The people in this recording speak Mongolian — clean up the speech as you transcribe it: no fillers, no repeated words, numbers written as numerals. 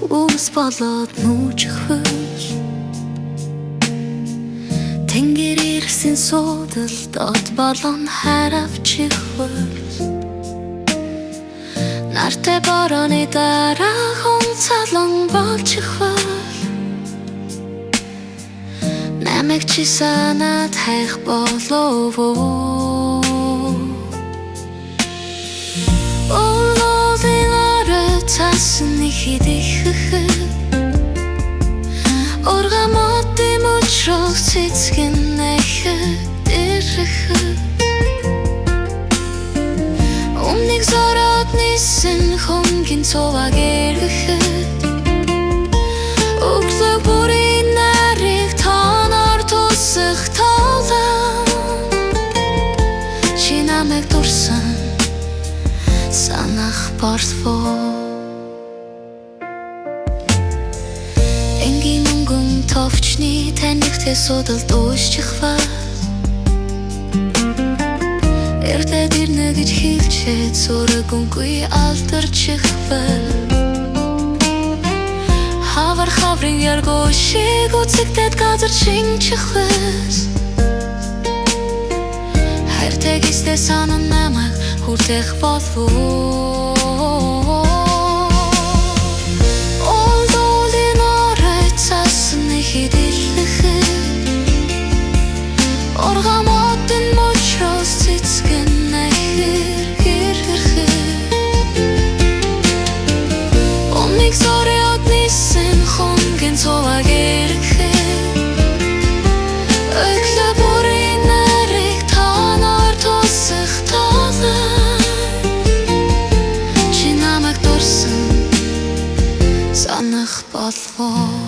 Үс болоод нүүжихвэш Тэнгэр ирсэн суудал дот болон харавчихвэш Нартай борооны дараа хонцалон болчихвэш Намайг чи санаад хайх болов Цаасны хидэххэд Оргамодын мөчрөг цэцгэн нэхэд ирэхэд Өмнөг зороод нисэн хонгийн цуваг эргэхэд Өглөг бүрийн нарыг тоноор тусах тоолон Чи намайг дурсан санах болов Энгийн мөнгөн товчны танигтэй судалд уушчихваа Эрдээд ирнэ гэж хэлчээд сураггүй алдарчихваа Хавар хаврын яргуу шиг үцэгдээд газар шинчихвээс Хайртай гистэй санан намайг хүртэх болов Оргамодын мөчрөс цэцгэн нэхэр гэрхэхэд Өмнөг зороод нисэн хонгийн цуваг эргэхэд Өглөө бүрийн нарыг тоноор тусах тоолон Чи намайг дурсан санах болов